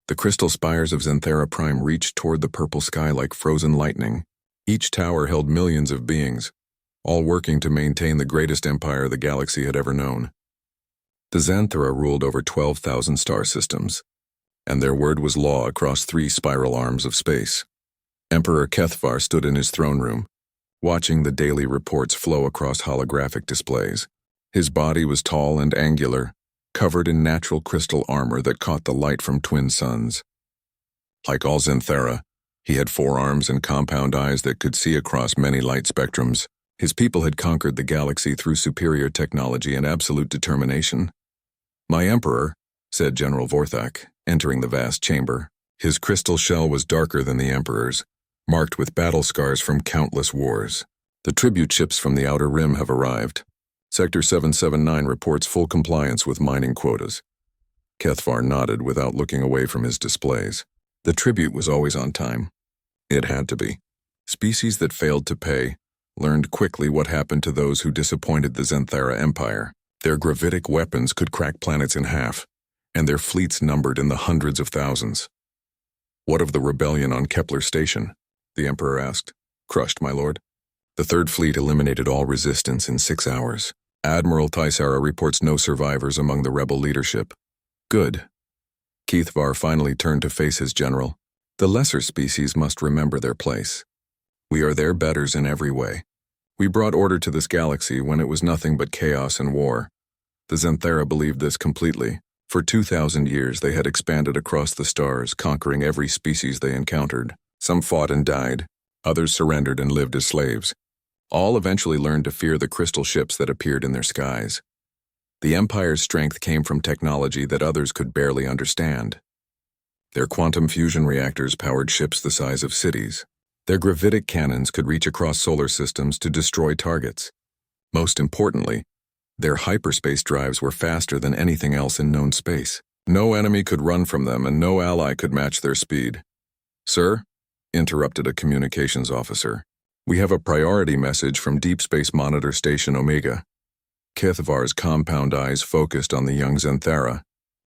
The crystal spires of Xanthera Prime reached toward the purple sky like frozen lightning. Each tower held millions of beings, all working to maintain the greatest empire the galaxy had ever known. The Xanthera ruled over 12,000 star systems, and their word was law across 3 spiral arms of space. Emperor Kethvar stood in his throne room, watching the daily reports flow across holographic displays. His body was tall and angular, covered in natural crystal armor that caught the light from twin suns. Like all Xanthera, he had 4 arms and compound eyes that could see across many light spectrums. His people had conquered the galaxy through superior technology and absolute determination. "My emperor," said General Vorthak, entering the vast chamber. His crystal shell was darker than the emperor's, marked with battle scars from countless wars. "The tribute ships from the Outer Rim have arrived. Sector 779 reports full compliance with mining quotas." Kethvar nodded without looking away from his displays. The tribute was always on time. It had to be. Species that failed to pay learned quickly what happened to those who disappointed the Xanthera Empire. Their gravitic weapons could crack planets in half, and their fleets numbered in the hundreds of thousands. "What of the rebellion on Kepler Station?" the Emperor asked. "Crushed, my lord. The Third Fleet eliminated all resistance in 6 hours. Admiral Tysara reports no survivors among the rebel leadership." "Good." Kethvar finally turned to face his general. "The lesser species must remember their place. We are their betters in every way. We brought order to this galaxy when it was nothing but chaos and war. The Xanthera believed this completely. For 2,000 years they had expanded across the stars, conquering every species they encountered. Some fought and died, others surrendered and lived as slaves. All eventually learned to fear the crystal ships that appeared in their skies. The Empire's strength came from technology that others could barely understand. Their quantum fusion reactors powered ships the size of cities. Their gravitic cannons could reach across solar systems to destroy targets. Most importantly, their hyperspace drives were faster than anything else in known space. No enemy could run from them, and no ally could match their speed. "Sir," interrupted a communications officer, "we have a priority message from Deep Space Monitor Station Omega." Kethvar's compound eyes focused on the young Xanthera.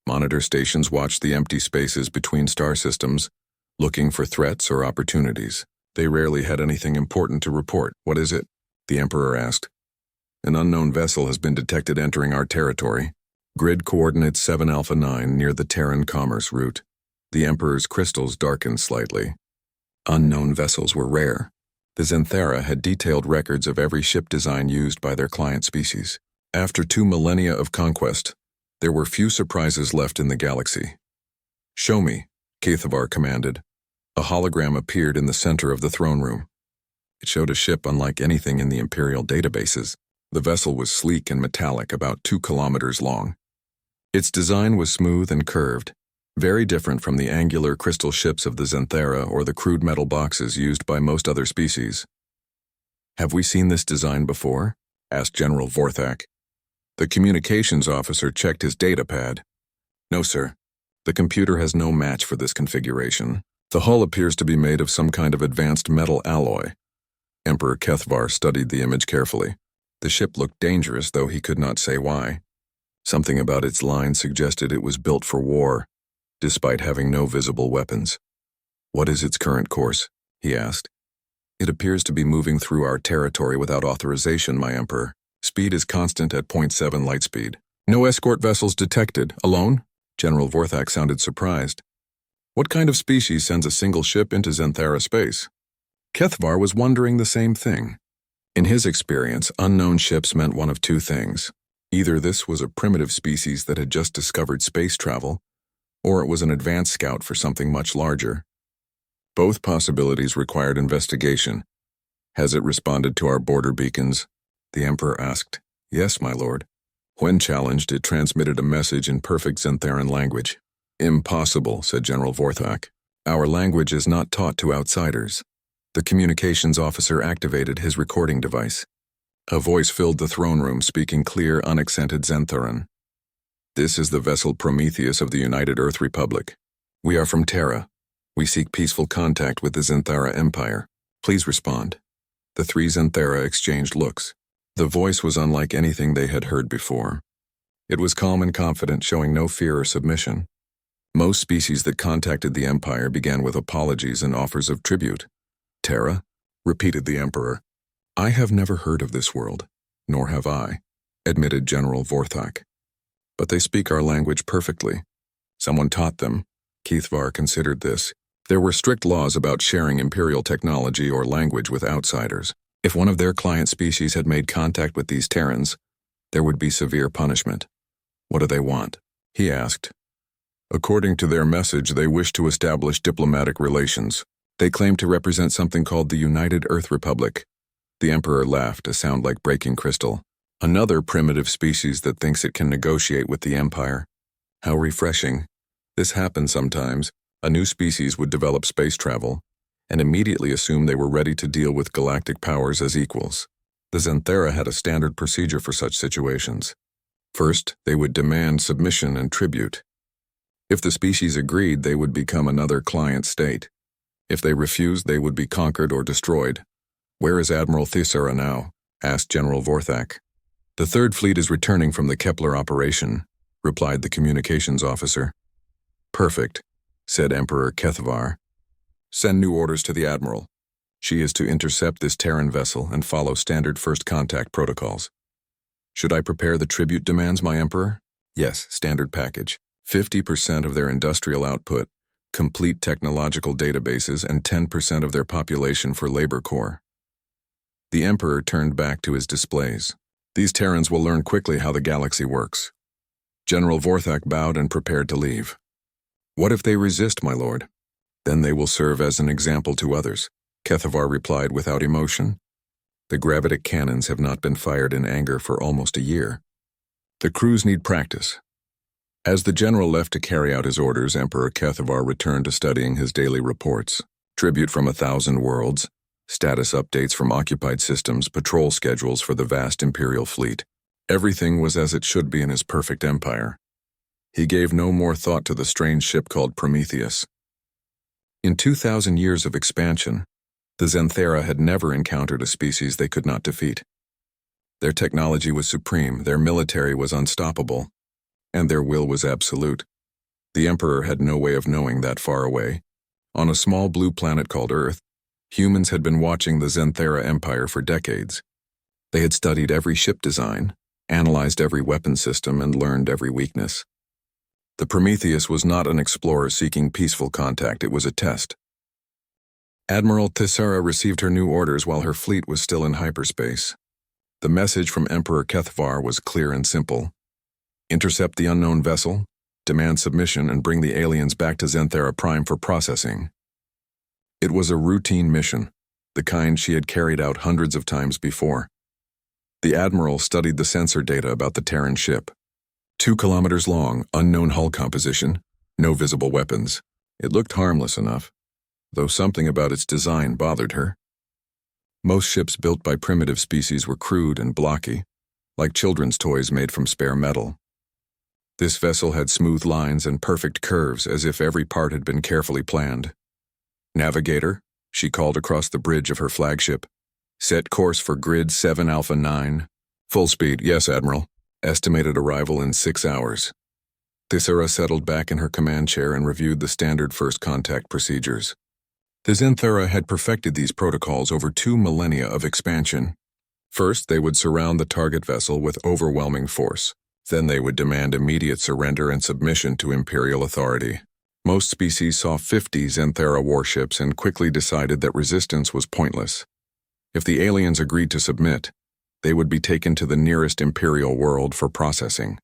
Monitor stations watched the empty spaces between star systems, looking for threats or opportunities. They rarely had anything important to report. "What is it?" the Emperor asked. "An unknown vessel has been detected entering our territory. Grid coordinates 7 Alpha 9 near the Terran commerce route." The Emperor's crystals darkened slightly. Unknown vessels were rare. The Xanthera had detailed records of every ship design used by their client species. After 2 millennia of conquest, there were few surprises left in the galaxy. "Show me," Kethvar commanded. A hologram appeared in the center of the throne room. It showed a ship unlike anything in the Imperial databases. The vessel was sleek and metallic, about 2 kilometers long. Its design was smooth and curved, very different from the angular crystal ships of the Xanthera or the crude metal boxes used by most other species. "Have we seen this design before?" asked General Vorthak. The communications officer checked his datapad. "No, sir. The computer has no match for this configuration. The hull appears to be made of some kind of advanced metal alloy." Emperor Kethvar studied the image carefully. The ship looked dangerous, though he could not say why. Something about its line suggested it was built for war, despite having no visible weapons. "What is its current course?" he asked. "It appears to be moving through our territory without authorization, my Emperor. Speed is constant at 0.7 light speed. No escort vessels detected. Alone?" General Vorthak sounded surprised. "What kind of species sends a single ship into Xanthera space?" Kethvar was wondering the same thing. In his experience, unknown ships meant one of 2 things. Either this was a primitive species that had just discovered space travel, or it was an advanced scout for something much larger. Both possibilities required investigation. "Has it responded to our border beacons?" the Emperor asked. "Yes, my lord. When challenged, it transmitted a message in perfect Xantheran language." "Impossible," said General Vorthak. "Our language is not taught to outsiders." The communications officer activated his recording device. A voice filled the throne room, speaking clear, unaccented Xantheran. "This is the vessel Prometheus of the United Earth Republic. We are from Terra. We seek peaceful contact with the Xanthera Empire. Please respond." The 3 Xanthera exchanged looks. The voice was unlike anything they had heard before. It was calm and confident, showing no fear or submission. Most species that contacted the Empire began with apologies and offers of tribute. "Terra?" repeated the Emperor. "I have never heard of this world, nor have I," admitted General Vorthak. "But they speak our language perfectly. Someone taught them." Keithvar considered this. There were strict laws about sharing Imperial technology or language with outsiders. If one of their client species had made contact with these Terrans, there would be severe punishment. "What do they want?" he asked. "According to their message, they wish to establish diplomatic relations. They claim to represent something called the United Earth Republic." The Emperor laughed, a sound like breaking crystal. "Another primitive species that thinks it can negotiate with the Empire. How refreshing. This happens sometimes. A new species would develop space travel and immediately assume they were ready to deal with galactic powers as equals. The Xanthera had a standard procedure for such situations. First, they would demand submission and tribute. If the species agreed, they would become another client state. If they refused, they would be conquered or destroyed. "Where is Admiral Thisara now?" asked General Vorthak. "The Third Fleet is returning from the Kepler operation," replied the communications officer. "Perfect," said Emperor Kethvar. "Send new orders to the Admiral. She is to intercept this Terran vessel and follow standard first contact protocols." "Should I prepare the tribute demands, my Emperor?" "Yes, standard package. 50% of their industrial output, complete technological databases, and 10% of their population for labor corps." The Emperor turned back to his displays. "These Terrans will learn quickly how the galaxy works." General Vorthak bowed and prepared to leave. "What if they resist, my lord?" "Then they will serve as an example to others," Kethavar replied without emotion. "The gravitic cannons have not been fired in anger for almost a year. The crews need practice." As the general left to carry out his orders, Emperor Kethavar returned to studying his daily reports. Tribute from 1,000 worlds, status updates from occupied systems, patrol schedules for the vast Imperial fleet. Everything was as it should be in his perfect empire. He gave no more thought to the strange ship called Prometheus. In 2,000 years of expansion, the Xanthera had never encountered a species they could not defeat. Their technology was supreme, their military was unstoppable, and their will was absolute. The Emperor had no way of knowing that far away. On a small blue planet called Earth, humans had been watching the Xanthera Empire for decades. They had studied every ship design, analyzed every weapon system, and learned every weakness. The Prometheus was not an explorer seeking peaceful contact, it was a test. Admiral Thisara received her new orders while her fleet was still in hyperspace. The message from Emperor Kethvar was clear and simple. Intercept the unknown vessel, demand submission, and bring the aliens back to Xanthera Prime for processing. It was a routine mission, the kind she had carried out hundreds of times before. The Admiral studied the sensor data about the Terran ship. 2 kilometers long, unknown hull composition, no visible weapons. It looked harmless enough, though something about its design bothered her. Most ships built by primitive species were crude and blocky, like children's toys made from spare metal. This vessel had smooth lines and perfect curves, as if every part had been carefully planned. "Navigator," she called across the bridge of her flagship. "Set course for grid 7 Alpha 9. Full speed." "Yes, Admiral." Estimated arrival in 6 hours. Thisara settled back in her command chair and reviewed the standard first contact procedures. The Xanthera had perfected these protocols over 2 millennia of expansion. First, they would surround the target vessel with overwhelming force. Then they would demand immediate surrender and submission to Imperial authority. Most species saw 50 Xanthera warships and quickly decided that resistance was pointless. If the aliens agreed to submit, they would be taken to the nearest Imperial world for processing.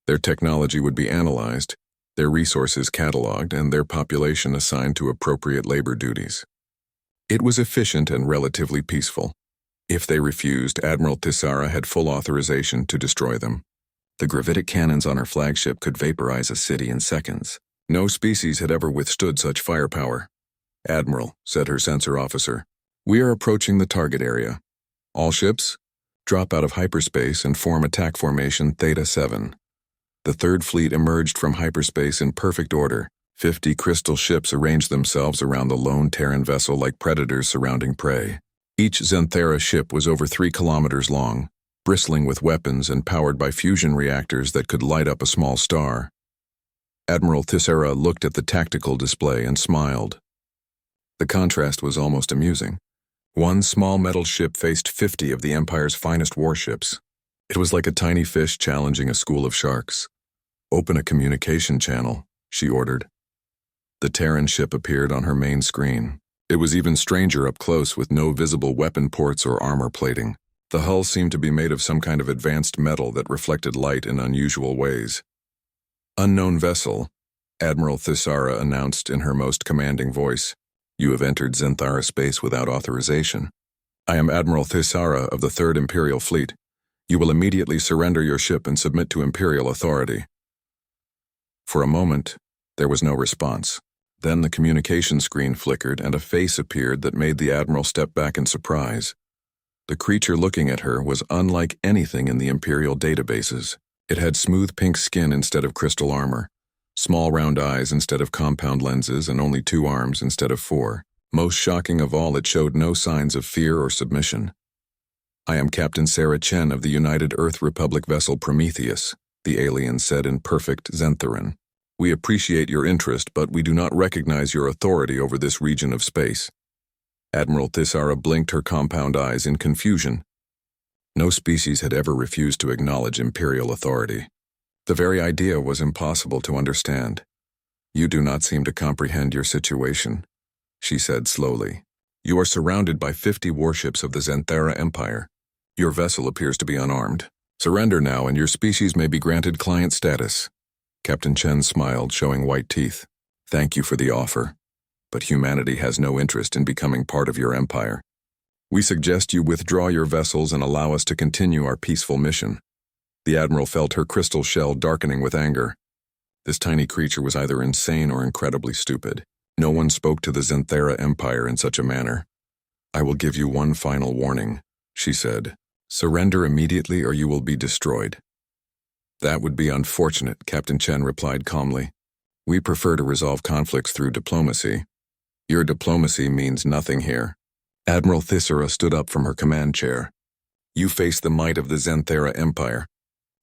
Their technology would be analyzed, their resources cataloged, and their population assigned to appropriate labor duties. It was efficient and relatively peaceful. If they refused, Admiral Thisara had full authorization to destroy them. The gravitic cannons on her flagship could vaporize a city in seconds. No species had ever withstood such firepower. "Admiral," said her sensor officer, "we are approaching the target area. All ships, drop out of hyperspace and form attack formation Theta 7. The Third Fleet emerged from hyperspace in perfect order. 50 crystal ships arranged themselves around the lone Terran vessel like predators surrounding prey. Each Xanthera ship was over 3 kilometers long, bristling with weapons and powered by fusion reactors that could light up a small star. Admiral Thyssera looked at the tactical display and smiled. The contrast was almost amusing. One small metal ship faced 50 of the Empire's finest warships. It was like a tiny fish challenging a school of sharks. "Open a communication channel," she ordered. The Terran ship appeared on her main screen. It was even stranger up close with no visible weapon ports or armor plating. The hull seemed to be made of some kind of advanced metal that reflected light in unusual ways. "Unknown vessel," Admiral Thyssera announced in her most commanding voice. "You have entered Zenthara space without authorization. I am Admiral Thyssera of the 3rd Imperial Fleet. You will immediately surrender your ship and submit to Imperial authority." For a moment, there was no response. Then the communication screen flickered and a face appeared that made the Admiral step back in surprise. The creature looking at her was unlike anything in the Imperial databases. It had smooth pink skin instead of crystal armor, small round eyes instead of compound lenses, and only 2 arms instead of 4. Most shocking of all, it showed no signs of fear or submission. "I am Captain Sarah Chen of the United Earth Republic vessel Prometheus," the alien said in perfect Zentharan. "We appreciate your interest, but we do not recognize your authority over this region of space." Admiral Thyssera blinked her compound eyes in confusion. No species had ever refused to acknowledge Imperial authority. The very idea was impossible to understand. "You do not seem to comprehend your situation," she said slowly. "You are surrounded by 50 warships of the Zenthara Empire. Your vessel appears to be unarmed. Surrender now and your species may be granted client status." Captain Chen smiled, showing white teeth. "Thank you for the offer, but humanity has no interest in becoming part of your empire. We suggest you withdraw your vessels and allow us to continue our peaceful mission." The Admiral felt her crystal shell darkening with anger. This tiny creature was either insane or incredibly stupid. No one spoke to the Zenthara Empire in such a manner. "I will give you one final warning," she said. "Surrender immediately or you will be destroyed." "That would be unfortunate," Captain Chen replied calmly. "We prefer to resolve conflicts through diplomacy. Your diplomacy means nothing here." Admiral Thyssera stood up from her command chair. "You face the might of the Zenthara Empire.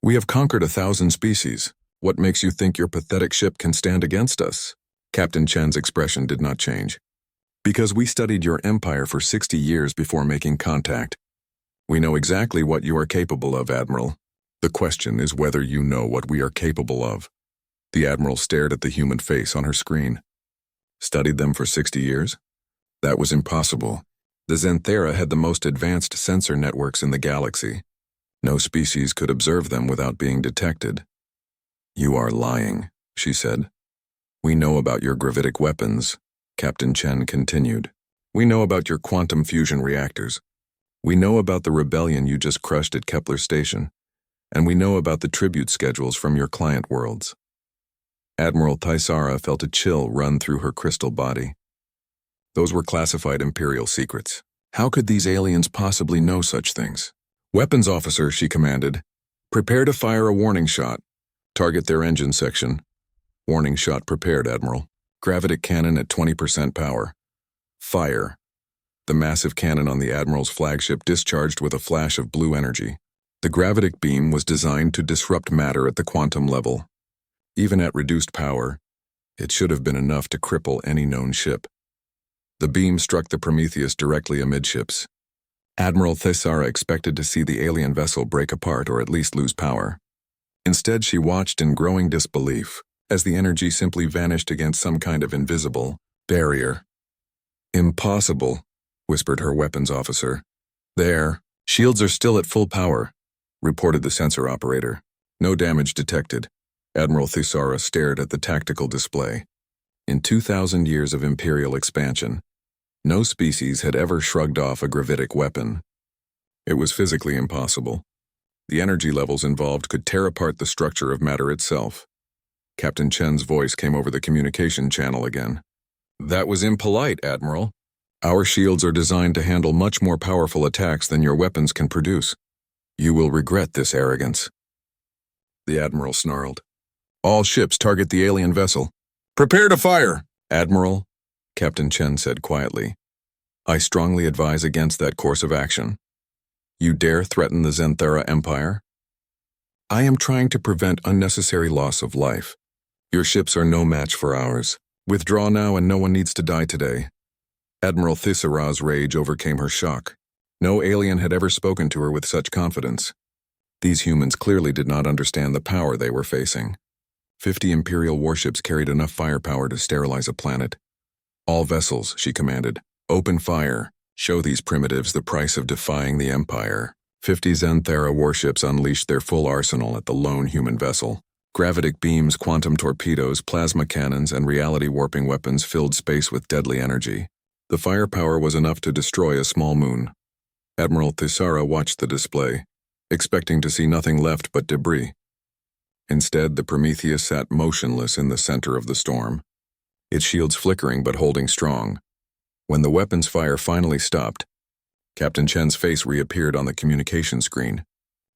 We have conquered 1,000 species. What makes you think your pathetic ship can stand against us?" Captain Chen's expression did not change. "Because we studied your empire for 60 years before making contact. We know exactly what you are capable of, Admiral. The question is whether you know what we are capable of." The Admiral stared at the human face on her screen. "Studied them for 60 years? That was impossible. The Zenthara had the most advanced sensor networks in the galaxy. No species could observe them without being detected." "You are lying," she said. "We know about your gravitic weapons," Captain Chen continued. "We know about your quantum fusion reactors. We know about the rebellion you just crushed at Kepler Station. And we know about the tribute schedules from your client worlds." Admiral Thyssera felt a chill run through her crystal body. Those were classified Imperial secrets. How could these aliens possibly know such things? "Weapons officer," she commanded. "Prepare to fire a warning shot. Target their engine section." "Warning shot prepared, Admiral. Gravitic cannon at 20% power. Fire." The massive cannon on the Admiral's flagship discharged with a flash of blue energy. The gravitic beam was designed to disrupt matter at the quantum level. Even at reduced power, it should have been enough to cripple any known ship. The beam struck the Prometheus directly amidships. Admiral Thyssera expected to see the alien vessel break apart or at least lose power. Instead, she watched in growing disbelief as the energy simply vanished against some kind of invisible barrier. "Impossible," whispered her weapons officer. "There, shields are still at full power," reported the sensor operator. "No damage detected." Admiral Thyssera stared at the tactical display. In 2,000 years of Imperial expansion, no species had ever shrugged off a gravitic weapon. It was physically impossible. The energy levels involved could tear apart the structure of matter itself. Captain Chen's voice came over the communication channel again. "That was impolite, Admiral. Our shields are designed to handle much more powerful attacks than your weapons can produce. You will regret this arrogance." The Admiral snarled. "All ships target the alien vessel. Prepare to fire!" "Admiral," Captain Chen said quietly, "I strongly advise against that course of action. You dare threaten the Zenthara Empire? I am trying to prevent unnecessary loss of life. Your ships are no match for ours. Withdraw now and no one needs to die today. Admiral Thisara's rage overcame her shock. No alien had ever spoken to her with such confidence. These humans clearly did not understand the power they were facing. 50 Imperial warships carried enough firepower to sterilize a planet. All vessels, she commanded, open fire. Show these primitives the price of defying the Empire. 50 Xanthera warships unleashed their full arsenal at the lone human vessel. Gravitic beams, quantum torpedoes, plasma cannons, and reality-warping weapons filled space with deadly energy. The firepower was enough to destroy a small moon. Admiral Thisara watched the display, expecting to see nothing left but debris. Instead, the Prometheus sat motionless in the center of the storm, its shields flickering but holding strong. When the weapons fire finally stopped, Captain Chen's face reappeared on the communication screen.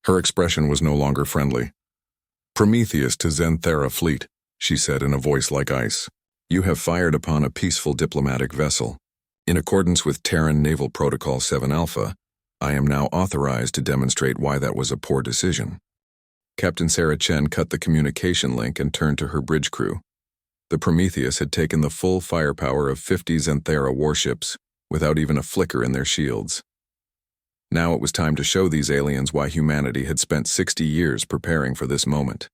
Her expression was no longer friendly. "Prometheus to Xanthera fleet," she said in a voice like ice. "You have fired upon a peaceful diplomatic vessel. In accordance with Terran Naval Protocol 7 Alpha, I am now authorized to demonstrate why that was a poor decision." Captain Sarah Chen cut the communication link and turned to her bridge crew. The Prometheus had taken the full firepower of 50 Xanthera warships, without even a flicker in their shields. Now it was time to show these aliens why humanity had spent 60 years preparing for this moment.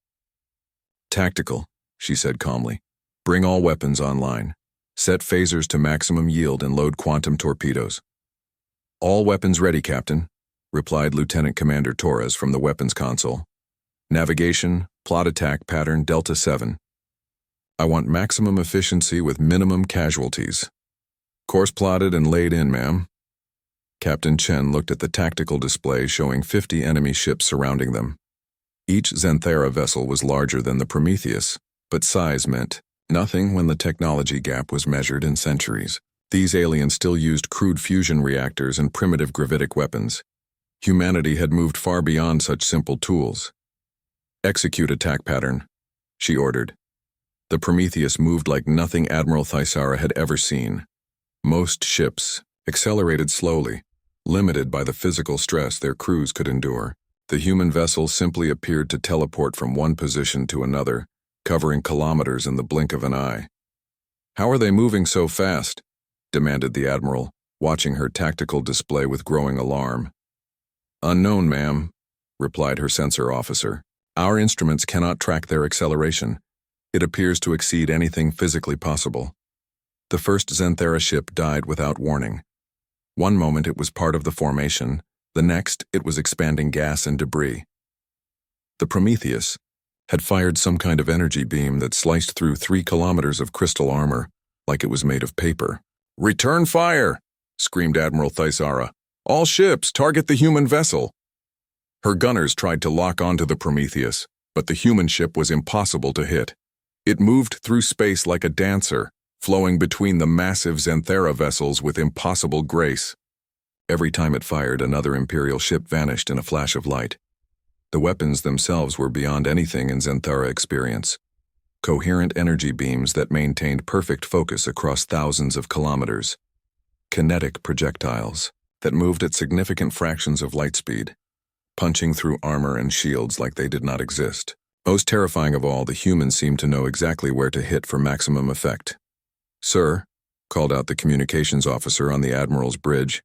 "Tactical," she said calmly. "Bring all weapons online. Set phasers to maximum yield and load quantum torpedoes." "All weapons ready, Captain," replied Lieutenant Commander Torres from the weapons console. "Navigation, plot attack pattern Delta 7. I want maximum efficiency with minimum casualties." "Course plotted and laid in, ma'am." Captain Chen looked at the tactical display showing 50 enemy ships surrounding them. Each Xanthera vessel was larger than the Prometheus, but size meant nothing when the technology gap was measured in centuries. These aliens still used crude fusion reactors and primitive gravitic weapons. Humanity had moved far beyond such simple tools. "Execute attack pattern," she ordered. The Prometheus moved like nothing Admiral Thisara had ever seen. Most ships accelerated slowly, limited by the physical stress their crews could endure. The human vessel simply appeared to teleport from one position to another, covering kilometers in the blink of an eye. "How are they moving so fast?" demanded the Admiral, watching her tactical display with growing alarm. "Unknown, ma'am," replied her sensor officer. "Our instruments cannot track their acceleration. It appears to exceed anything physically possible." The first Xanthera ship died without warning. One moment it was part of the formation, the next it was expanding gas and debris. The Prometheus had fired some kind of energy beam that sliced through 3 kilometers of crystal armor, like it was made of paper. "Return fire!" screamed Admiral Thisara. "All ships, target the human vessel!" Her gunners tried to lock onto the Prometheus, but the human ship was impossible to hit. It moved through space like a dancer, flowing between the massive Xanthera vessels with impossible grace. Every time it fired, another Imperial ship vanished in a flash of light. The weapons themselves were beyond anything in Xanthera experience. Coherent energy beams that maintained perfect focus across thousands of kilometers. Kinetic projectiles that moved at significant fractions of light speed, punching through armor and shields like they did not exist. Most terrifying of all, the humans seemed to know exactly where to hit for maximum effect. "Sir," called out the communications officer on the Admiral's bridge,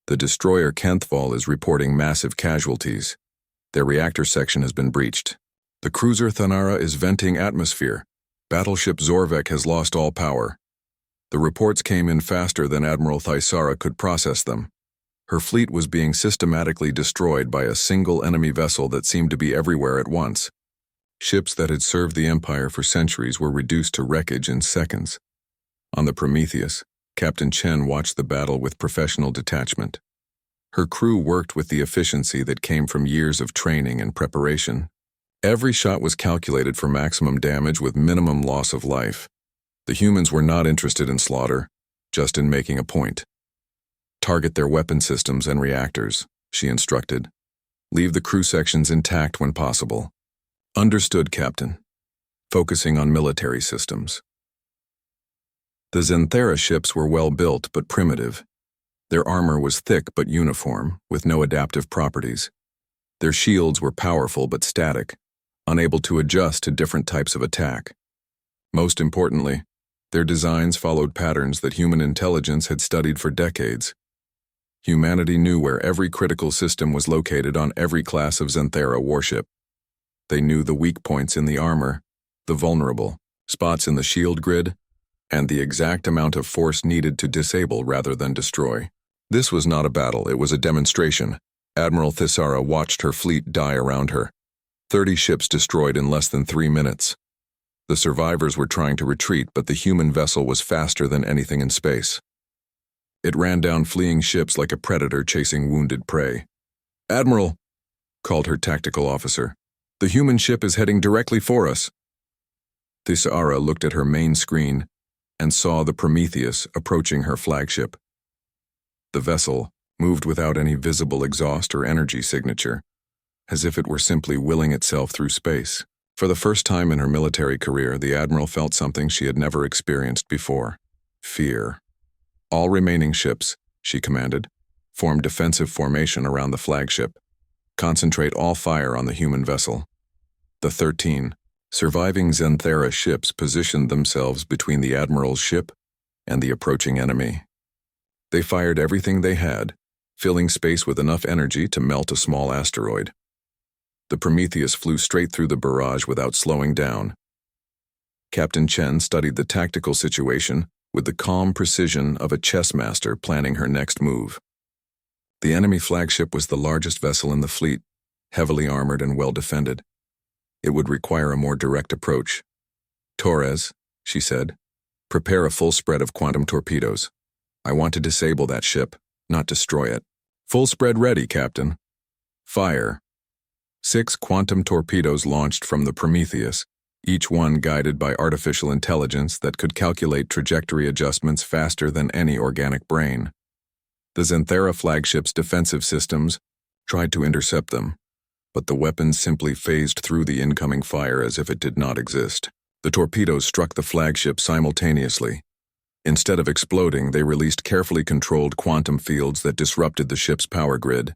"the destroyer Kenthval is reporting massive casualties. Their reactor section has been breached. The cruiser Thanara is venting atmosphere. Battleship Zorvek has lost all power." The reports came in faster than Admiral Thisara could process them. Her fleet was being systematically destroyed by a single enemy vessel that seemed to be everywhere at once. Ships that had served the Empire for centuries were reduced to wreckage in seconds. On the Prometheus, Captain Chen watched the battle with professional detachment. Her crew worked with the efficiency that came from years of training and preparation. Every shot was calculated for maximum damage with minimum loss of life. The humans were not interested in slaughter, just in making a point. "Target their weapon systems and reactors," she instructed. "Leave the crew sections intact when possible." "Understood, Captain." Focusing on military systems. The Xanthera ships were well built but primitive. Their armor was thick but uniform, with no adaptive properties. Their shields were powerful but static, unable to adjust to different types of attack. Most importantly, their designs followed patterns that human intelligence had studied for decades. Humanity knew where every critical system was located on every class of Xanthera warship. They knew the weak points in the armor, the vulnerable spots in the shield grid, and the exact amount of force needed to disable rather than destroy. This was not a battle, it was a demonstration. Admiral Thisara watched her fleet die around her. 30 ships destroyed in less than 3 minutes. The survivors were trying to retreat, but the human vessel was faster than anything in space. It ran down fleeing ships like a predator chasing wounded prey. "Admiral," called her tactical officer, "the human ship is heading directly for us." Thisara looked at her main screen and saw the Prometheus approaching her flagship. The vessel moved without any visible exhaust or energy signature, as if it were simply willing itself through space. For the first time in her military career, the Admiral felt something she had never experienced before: fear. "All remaining ships," she commanded, "form defensive formation around the flagship. Concentrate all fire on the human vessel." The 13 surviving Xanthera ships positioned themselves between the Admiral's ship and the approaching enemy. They fired everything they had, filling space with enough energy to melt a small asteroid. The Prometheus flew straight through the barrage without slowing down. Captain Chen studied the tactical situation with the calm precision of a chess master planning her next move. The enemy flagship was the largest vessel in the fleet, heavily armored and well defended. It would require a more direct approach. "Torres," she said, "prepare a full spread of quantum torpedoes. I want to disable that ship, not destroy it." "Full spread ready, Captain." "Fire." 6 quantum torpedoes launched from the Prometheus, each one guided by artificial intelligence that could calculate trajectory adjustments faster than any organic brain. The Xanthera flagship's defensive systems tried to intercept them, but the weapons simply phased through the incoming fire as if it did not exist. The torpedoes struck the flagship simultaneously. Instead of exploding, they released carefully controlled quantum fields that disrupted the ship's power grid.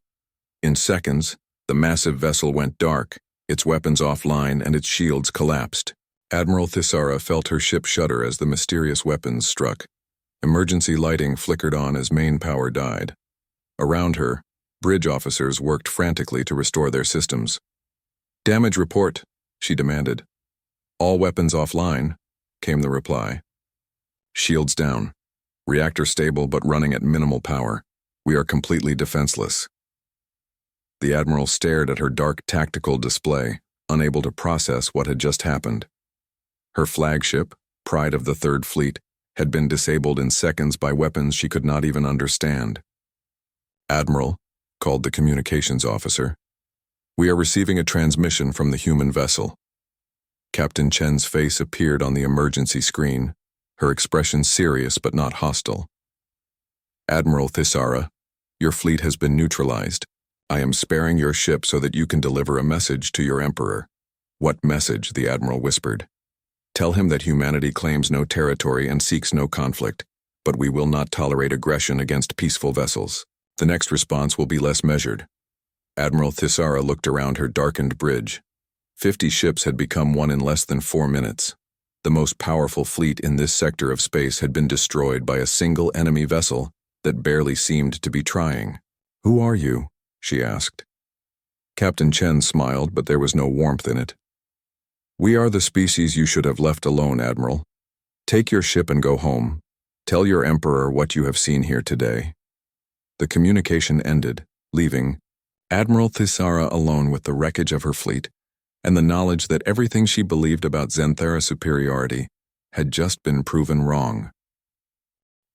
In seconds, the massive vessel went dark, its weapons offline, and its shields collapsed. Admiral Thisara felt her ship shudder as the mysterious weapons struck. Emergency lighting flickered on as main power died. Around her, bridge officers worked frantically to restore their systems. "Damage report," she demanded. "All weapons offline," came the reply. "Shields down. Reactor stable but running at minimal power. We are completely defenseless." The Admiral stared at her dark tactical display, unable to process what had just happened. Her flagship, pride of the Third Fleet, had been disabled in seconds by weapons she could not even understand. "Admiral," called the communications officer, "we are receiving a transmission from the human vessel." Captain Chen's face appeared on the emergency screen, her expression serious but not hostile. "Admiral Thisara, your fleet has been neutralized. I am sparing your ship so that you can deliver a message to your Emperor." "What message?" the Admiral whispered. "Tell him that humanity claims no territory and seeks no conflict, but we will not tolerate aggression against peaceful vessels. The next response will be less measured." Admiral Thisara looked around her darkened bridge. 50 ships had become one in less than 4 minutes. The most powerful fleet in this sector of space had been destroyed by a single enemy vessel that barely seemed to be trying. "Who are you?" she asked. Captain Chen smiled, but there was no warmth in it. "We are the species you should have left alone, Admiral. Take your ship and go home. Tell your Emperor what you have seen here today." The communication ended, leaving Admiral Thisara alone with the wreckage of her fleet and the knowledge that everything she believed about Xanthera superiority had just been proven wrong.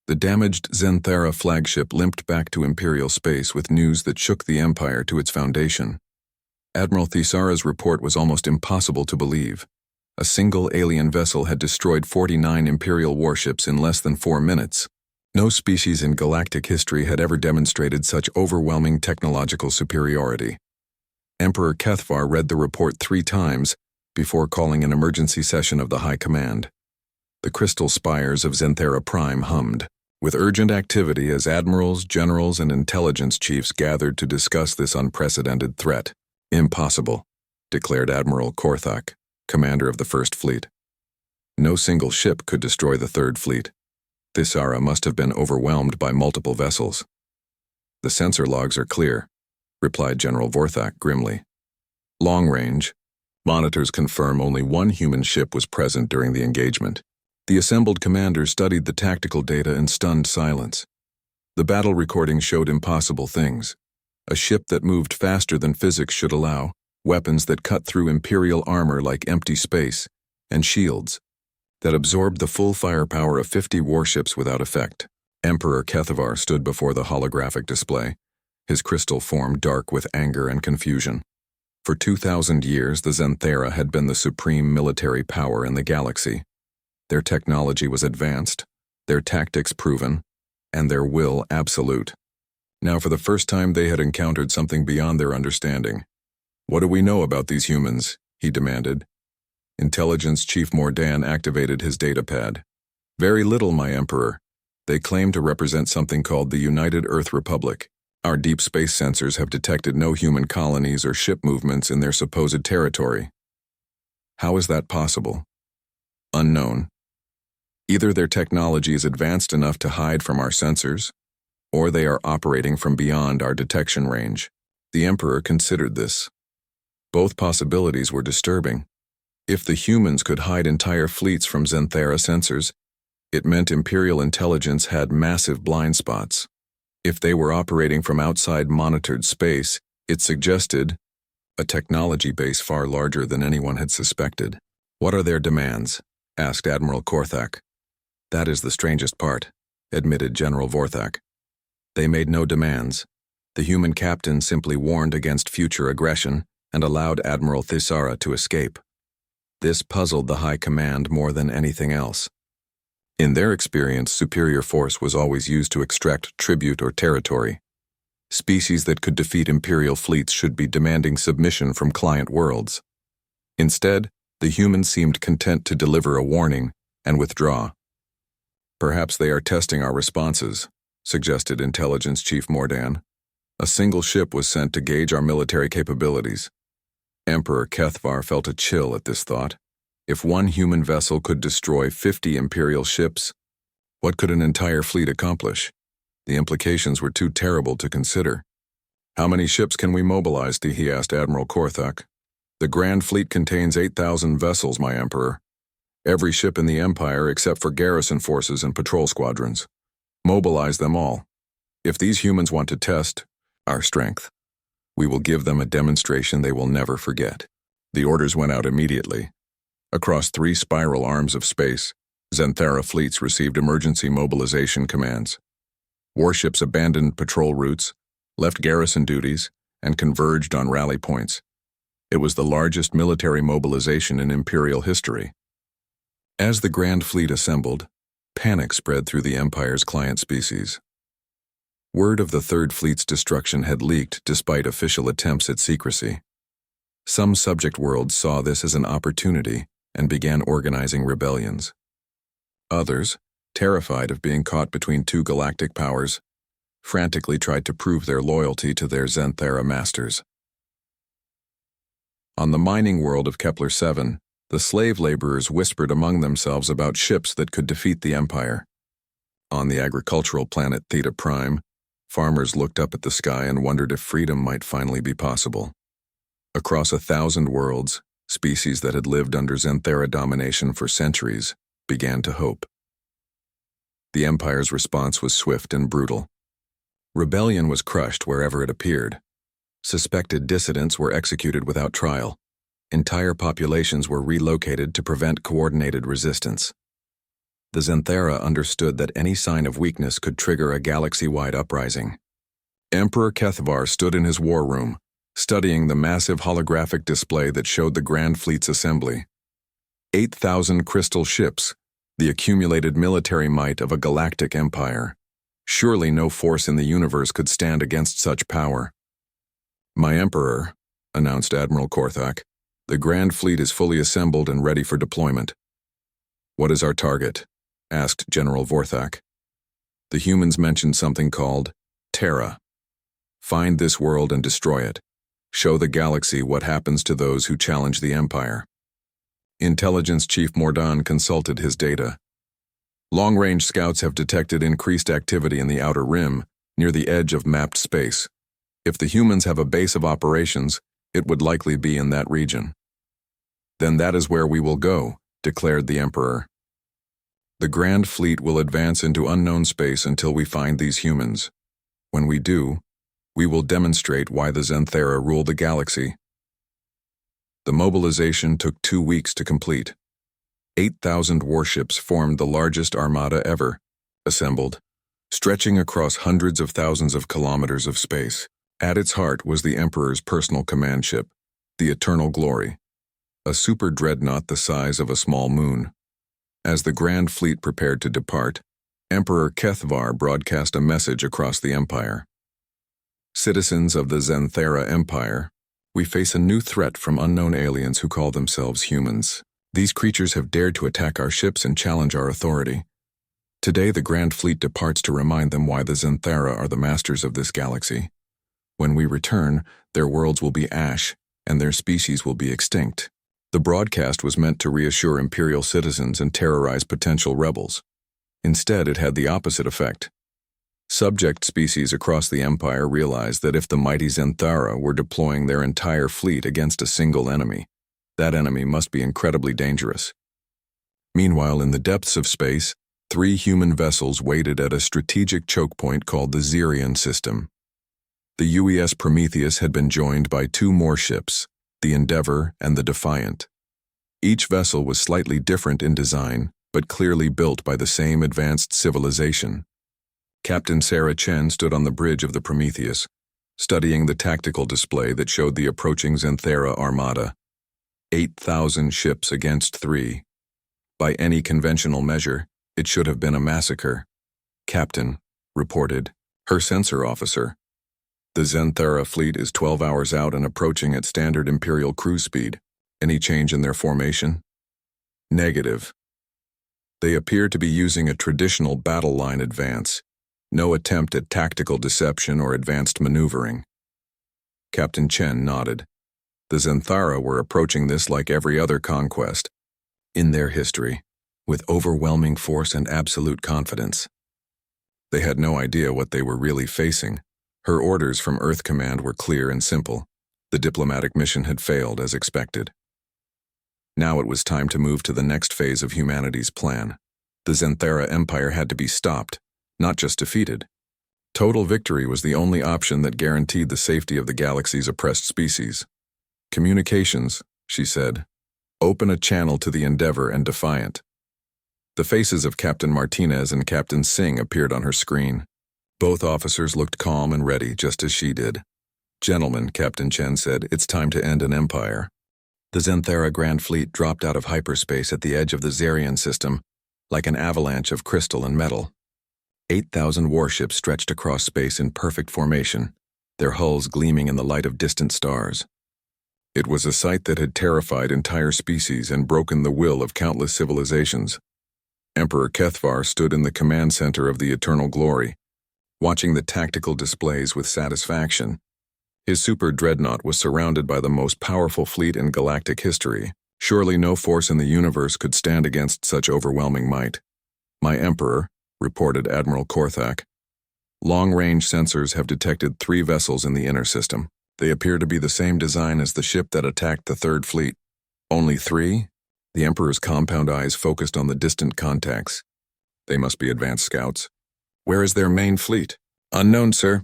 The damaged Xanthera flagship limped back to Imperial space with news that shook the Empire to its foundation. Admiral Thisara's report was almost impossible to believe. A single alien vessel had destroyed 49 Imperial warships in less than 4 minutes. No species in galactic history had ever demonstrated such overwhelming technological superiority. Emperor Kethvar read the report 3 times before calling an emergency session of the High Command. The crystal spires of Xanthera Prime hummed with urgent activity as admirals, generals, and intelligence chiefs gathered to discuss this unprecedented threat. "Impossible," declared Admiral Korthak, commander of the First Fleet. No single ship could destroy the Third Fleet. Thisara must have been overwhelmed by multiple vessels. The sensor logs are clear, replied General Vorthak grimly. Long range. Monitors confirm only one human ship was present during the engagement. The assembled commanders studied the tactical data in stunned silence. The battle recording showed impossible things. A ship that moved faster than physics should allow, weapons that cut through Imperial armor like empty space, and shields that absorbed the full firepower of 50 warships without effect. Emperor Kethavar stood before the holographic display, his crystal form dark with anger and confusion. For 2,000 years, the Xanthera had been the supreme military power in the galaxy. Their technology was advanced, their tactics proven, and their will absolute. Now for the first time they had encountered something beyond their understanding. What do we know about these humans? He demanded. Intelligence Chief Mordan activated his datapad. Very little, my Emperor. They claim to represent something called the United Earth Republic. Our deep space sensors have detected no human colonies or ship movements in their supposed territory. How is that possible? Unknown. Either their technology is advanced enough to hide from our sensors, or they are operating from beyond our detection range. The Emperor considered this. Both possibilities were disturbing. If the humans could hide entire fleets from Xanthera sensors, it meant Imperial intelligence had massive blind spots. If they were operating from outside monitored space, it suggested a technology base far larger than anyone had suspected. What are their demands? Asked Admiral Korthak. That is the strangest part, admitted General Vorthak. They made no demands. The human captain simply warned against future aggression and allowed Admiral Thisara to escape. This puzzled the High Command more than anything else. In their experience, superior force was always used to extract tribute or territory. Species that could defeat Imperial fleets should be demanding submission from client worlds. Instead, the humans seemed content to deliver a warning and withdraw. Perhaps they are testing our responses, suggested Intelligence Chief Mordan. A single ship was sent to gauge our military capabilities. Emperor Kethvar felt a chill at this thought. If one human vessel could destroy 50 Imperial ships, what could an entire fleet accomplish? The implications were too terrible to consider. How many ships can we mobilize? He asked Admiral Korthak. The Grand Fleet contains 8,000 vessels, my Emperor. Every ship in the Empire except for garrison forces and patrol squadrons. Mobilize them all. If these humans want to test our strength, we will give them a demonstration they will never forget. The orders went out immediately. Across 3 spiral arms of space, Xanthera fleets received emergency mobilization commands. Warships abandoned patrol routes, left garrison duties, and converged on rally points. It was the largest military mobilization in Imperial history. As the Grand Fleet assembled, panic spread through the Empire's client species. Word of the Third Fleet's destruction had leaked despite official attempts at secrecy. Some subject worlds saw this as an opportunity and began organizing rebellions. Others, terrified of being caught between 2 galactic powers, frantically tried to prove their loyalty to their Xanthera masters. On the mining world of Kepler-7, the slave laborers whispered among themselves about ships that could defeat the Empire. On the agricultural planet Theta Prime, farmers looked up at the sky and wondered if freedom might finally be possible. Across 1,000 worlds, species that had lived under Xanthera domination for centuries began to hope. The Empire's response was swift and brutal. Rebellion was crushed wherever it appeared. Suspected dissidents were executed without trial. Entire populations were relocated to prevent coordinated resistance. The Xanthera understood that any sign of weakness could trigger a galaxy-wide uprising. Emperor Kethvar stood in his war room, studying the massive holographic display that showed the Grand Fleet's assembly. 8,000 crystal ships, the accumulated military might of a galactic empire. Surely no force in the universe could stand against such power. My Emperor, announced Admiral Korthak, the Grand Fleet is fully assembled and ready for deployment. What is our target? Asked General Vorthak. The humans mentioned something called Terra. Find this world and destroy it. Show the galaxy what happens to those who challenge the Empire. Intelligence Chief Mordan consulted his data. Long-range scouts have detected increased activity in the outer rim, near the edge of mapped space. If the humans have a base of operations, it would likely be in that region. Then that is where we will go, declared the Emperor. The Grand Fleet will advance into unknown space until we find these humans. When we do, we will demonstrate why the Zenthera rule the galaxy. The mobilization took 2 weeks to complete. 8,000 warships formed the largest armada ever, assembled, stretching across hundreds of thousands of kilometers of space. At its heart was the Emperor's personal command ship, the Eternal Glory, a super dreadnought the size of a small moon. As the Grand Fleet prepared to depart, Emperor Kethvar broadcast a message across the Empire. Citizens of the Zenthera Empire, we face a new threat from unknown aliens who call themselves humans. These creatures have dared to attack our ships and challenge our authority. Today the Grand Fleet departs to remind them why the Zenthera are the masters of this galaxy. When we return, their worlds will be ash, and their species will be extinct. The broadcast was meant to reassure Imperial citizens and terrorize potential rebels. Instead, it had the opposite effect. Subject species across the Empire realized that if the mighty Zenthera were deploying their entire fleet against a single enemy, that enemy must be incredibly dangerous. Meanwhile, in the depths of space, 3 human vessels waited at a strategic choke point called the Zerion system. The UES Prometheus had been joined by 2 more ships, the Endeavor and the Defiant. Each vessel was slightly different in design, but clearly built by the same advanced civilization. Captain Sarah Chen stood on the bridge of the Prometheus, studying the tactical display that showed the approaching Zenthera armada. 8,000 ships against 3. By any conventional measure, it should have been a massacre. Captain, reported her sensor officer. The Zenthera fleet is 12 hours out and approaching at standard Imperial cruise speed. Any change in their formation? Negative. They appear to be using a traditional battle line advance. No attempt at tactical deception or advanced maneuvering. Captain Chen nodded. The Zenthera were approaching this like every other conquest in their history, with overwhelming force and absolute confidence. They had no idea what they were really facing. Her orders from Earth Command were clear and simple. The diplomatic mission had failed as expected. Now it was time to move to the next phase of humanity's plan. The Zenthera Empire had to be stopped, not just defeated. Total victory was the only option that guaranteed the safety of the galaxy's oppressed species. Communications, she said. Open a channel to the Endeavor and Defiant. The faces of Captain Martinez and Captain Singh appeared on her screen. Both officers looked calm and ready, just as she did. Gentlemen, Captain Chen said, it's time to end an empire. The Zenthera Grand Fleet dropped out of hyperspace at the edge of the Zerion system, like an avalanche of crystal and metal. 8,000 warships stretched across space in perfect formation, their hulls gleaming in the light of distant stars. It was a sight that had terrified entire species and broken the will of countless civilizations. Emperor Kethvar stood in the command center of the Eternal Glory, watching the tactical displays with satisfaction. His super dreadnought was surrounded by the most powerful fleet in galactic history. Surely no force in the universe could stand against such overwhelming might. My Emperor, reported Admiral Korthak. Long-range sensors have detected 3 vessels in the inner system. They appear to be the same design as the ship that attacked the Third Fleet. Only 3? The Emperor's compound eyes focused on the distant contacts. They must be advanced scouts. Where is their main fleet? Unknown, sir.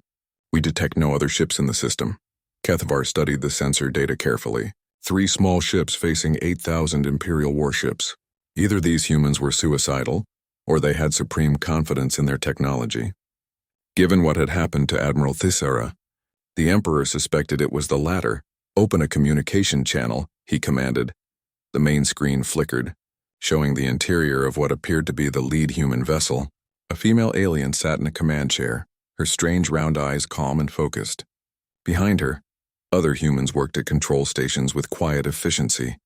We detect no other ships in the system. Kethvar studied the sensor data carefully. 3 small ships facing 8,000 Imperial warships. Either these humans were suicidal, or they had supreme confidence in their technology. Given what had happened to Admiral Thisera, the Emperor suspected it was the latter. Open a communication channel, he commanded. The main screen flickered, showing the interior of what appeared to be the lead human vessel. A female alien sat in a command chair, her strange round eyes calm and focused. Behind her, other humans worked at control stations with quiet efficiency.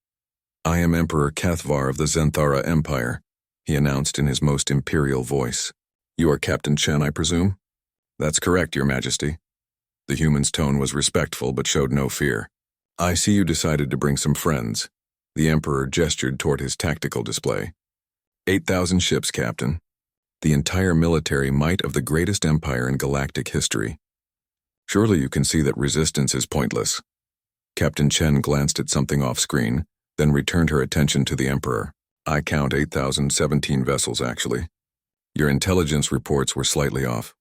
I am Emperor Kethvar of the Zenthera Empire, he announced in his most imperial voice. You are Captain Chen, I presume? That's correct, Your Majesty. The human's tone was respectful but showed no fear. I see you decided to bring some friends. The Emperor gestured toward his tactical display. 8,000 ships, Captain. The entire military might of the greatest empire in galactic history. Surely you can see that resistance is pointless. Captain Chen glanced at something off-screen, then returned her attention to the Emperor. I count 8,017 vessels, actually. Your intelligence reports were slightly off.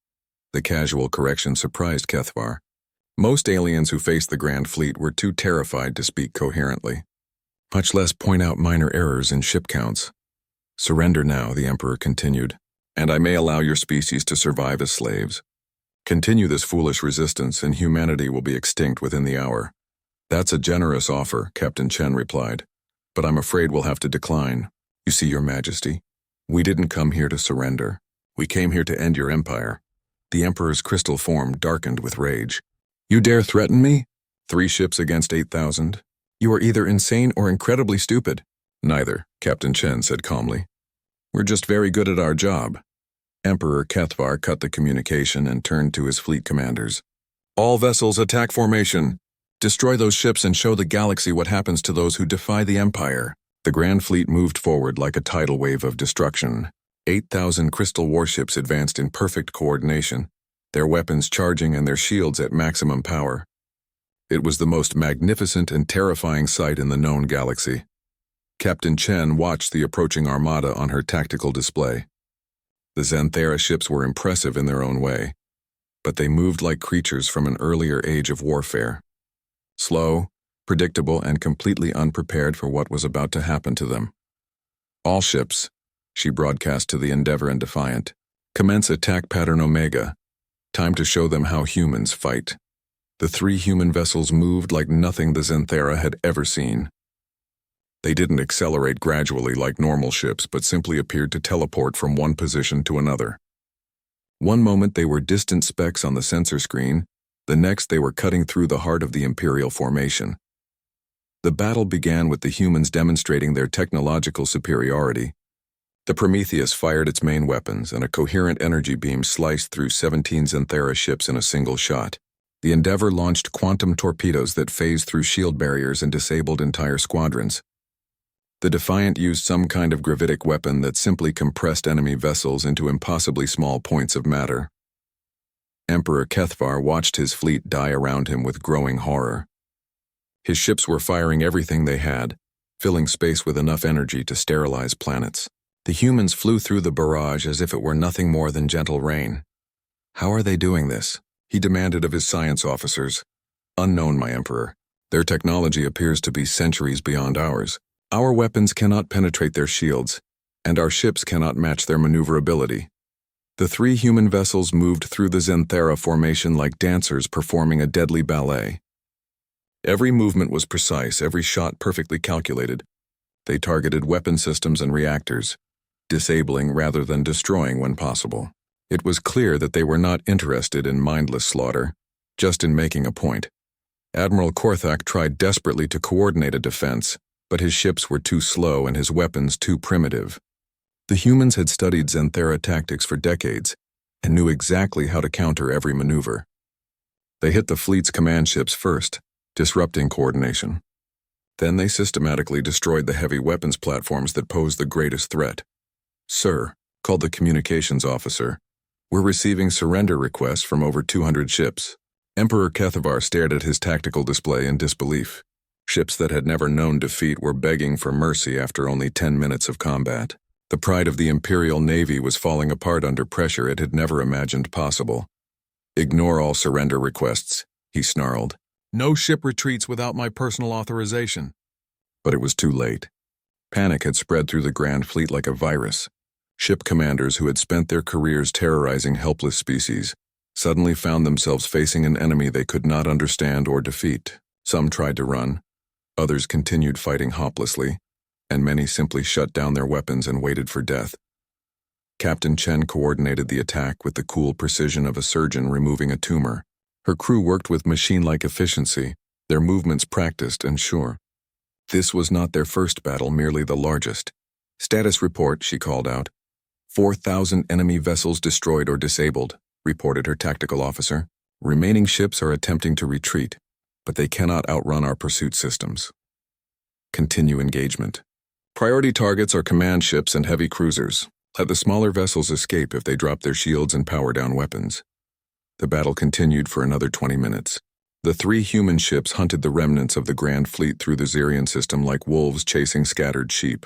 The casual correction surprised Kethvar. Most aliens who faced the Grand Fleet were too terrified to speak coherently, much less point out minor errors in ship counts. Surrender now, the Emperor continued, and I may allow your species to survive as slaves. Continue this foolish resistance and humanity will be extinct within the hour. That's a generous offer, Captain Chen replied, but I'm afraid we'll have to decline. You see, Your Majesty, we didn't come here to surrender. We came here to end your empire. The Emperor's crystal form darkened with rage. You dare threaten me? 3 ships against 8,000? You are either insane or incredibly stupid. Neither, Captain Chen said calmly. We're just very good at our job. Emperor Kethvar cut the communication and turned to his fleet commanders. All vessels attack formation. Destroy those ships and show the galaxy what happens to those who defy the Empire. The Grand Fleet moved forward like a tidal wave of destruction. 8,000 crystal warships advanced in perfect coordination, their weapons charging and their shields at maximum power. It was the most magnificent and terrifying sight in the known galaxy. Captain Chen watched the approaching armada on her tactical display. The Xanthera ships were impressive in their own way, but they moved like creatures from an earlier age of warfare. Slow, predictable, and completely unprepared for what was about to happen to them. All ships, she broadcast to the Endeavor and Defiant, commence attack pattern Omega. Time to show them how humans fight. The 3 human vessels moved like nothing the Xanthera had ever seen. They didn't accelerate gradually like normal ships, but simply appeared to teleport from one position to another. One moment they were distant specks on the sensor screen, the next they were cutting through the heart of the Imperial formation. The battle began with the humans demonstrating their technological superiority. The Prometheus fired its main weapons, and a coherent energy beam sliced through 17 Xanthera ships in a single shot. The Endeavor launched quantum torpedoes that phased through shield barriers and disabled entire squadrons. The Defiant used some kind of gravitic weapon that simply compressed enemy vessels into impossibly small points of matter. Emperor Kethvar watched his fleet die around him with growing horror. His ships were firing everything they had, filling space with enough energy to sterilize planets. The humans flew through the barrage as if it were nothing more than gentle rain. How are they doing this? He demanded of his science officers. Unknown, my Emperor. Their technology appears to be centuries beyond ours. Our weapons cannot penetrate their shields, and our ships cannot match their maneuverability. The 3 human vessels moved through the Xanthera formation like dancers performing a deadly ballet. Every movement was precise, every shot perfectly calculated. They targeted weapon systems and reactors, disabling rather than destroying when possible. It was clear that they were not interested in mindless slaughter, just in making a point. Admiral Korthak tried desperately to coordinate a defense, but his ships were too slow and his weapons too primitive. The humans had studied Xanthera tactics for decades and knew exactly how to counter every maneuver. They hit the fleet's command ships first, disrupting coordination. Then they systematically destroyed the heavy weapons platforms that posed the greatest threat. Sir, called the communications officer, we're receiving surrender requests from over 200 ships. Emperor Kethvar stared at his tactical display in disbelief. Ships that had never known defeat were begging for mercy after only 10 minutes of combat. The pride of the Imperial Navy was falling apart under pressure it had never imagined possible. Ignore all surrender requests, he snarled. No ship retreats without my personal authorization. But it was too late. Panic had spread through the Grand Fleet like a virus. Ship commanders who had spent their careers terrorizing helpless species suddenly found themselves facing an enemy they could not understand or defeat. Some tried to run, others continued fighting hopelessly, and many simply shut down their weapons and waited for death. Captain Chen coordinated the attack with the cool precision of a surgeon removing a tumor. Her crew worked with machine-like efficiency, their movements practiced and sure. This was not their first battle, merely the largest. Status report, she called out. 4,000 enemy vessels destroyed or disabled, reported her tactical officer. Remaining ships are attempting to retreat, but they cannot outrun our pursuit systems. Continue engagement. Priority targets are command ships and heavy cruisers. Let the smaller vessels escape if they drop their shields and power down weapons. The battle continued for another 20 minutes. The 3 human ships hunted the remnants of the Grand Fleet through the Xerian system like wolves chasing scattered sheep.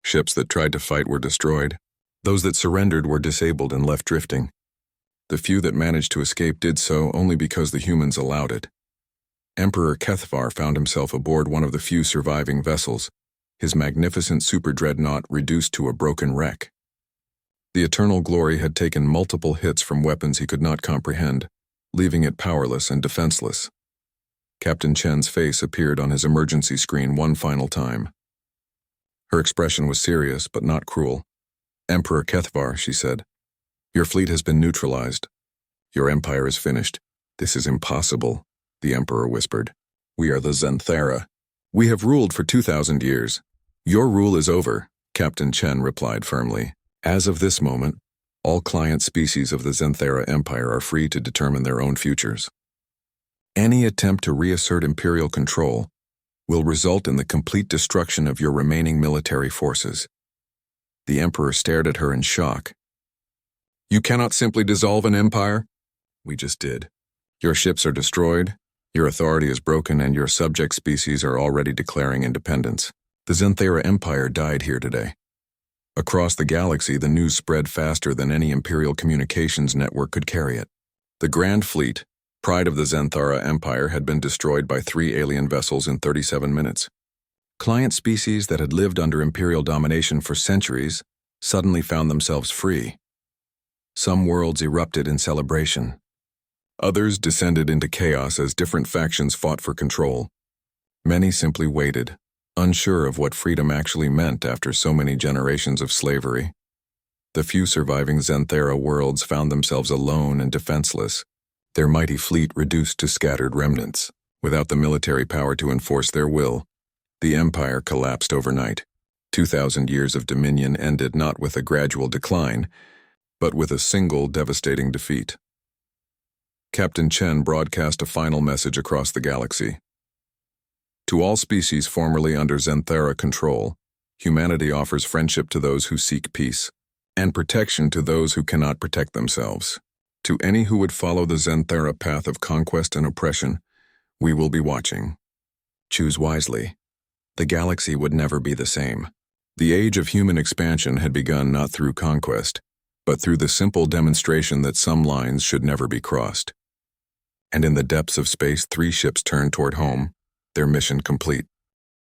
Ships that tried to fight were destroyed. Those that surrendered were disabled and left drifting. The few that managed to escape did so only because the humans allowed it. Emperor Kethvar found himself aboard one of the few surviving vessels, his magnificent super-dreadnought reduced to a broken wreck. The Eternal Glory had taken multiple hits from weapons he could not comprehend, leaving it powerless and defenseless. Captain Chen's face appeared on his emergency screen one final time. Her expression was serious but not cruel. "Emperor Kethvar," she said, "your fleet has been neutralized. Your empire is finished." "This is impossible," the Emperor whispered. "We are the Xanthara. We have ruled for 2,000 years. Your rule is over," Captain Chen replied firmly. "As of this moment, all client species of the Xanthara Empire are free to determine their own futures. Any attempt to reassert imperial control will result in the complete destruction of your remaining military forces." The Emperor stared at her in shock. "You cannot simply dissolve an empire?" "We just did. Your ships are destroyed, your authority is broken, and your subject species are already declaring independence. The Xanthara Empire died here today." Across the galaxy, the news spread faster than any imperial communications network could carry it. The Grand Fleet, pride of the Xanthara Empire, had been destroyed by 3 alien vessels in 37 minutes. Client species that had lived under imperial domination for centuries suddenly found themselves free. Some worlds erupted in celebration. Others descended into chaos as different factions fought for control. Many simply waited, unsure of what freedom actually meant after so many generations of slavery. The few surviving Xanthara worlds found themselves alone and defenseless, their mighty fleet reduced to scattered remnants. Without the military power to enforce their will, the empire collapsed overnight. 2,000 years of dominion ended not with a gradual decline, but with a single devastating defeat. Captain Chen broadcast a final message across the galaxy. "To all species formerly under Xanthara control, humanity offers friendship to those who seek peace, and protection to those who cannot protect themselves. To any who would follow the Xanthara path of conquest and oppression, we will be watching. Choose wisely. The galaxy would never be the same." The age of human expansion had begun not through conquest, but through the simple demonstration that some lines should never be crossed. And in the depths of space, 3 ships turned toward home, their mission complete.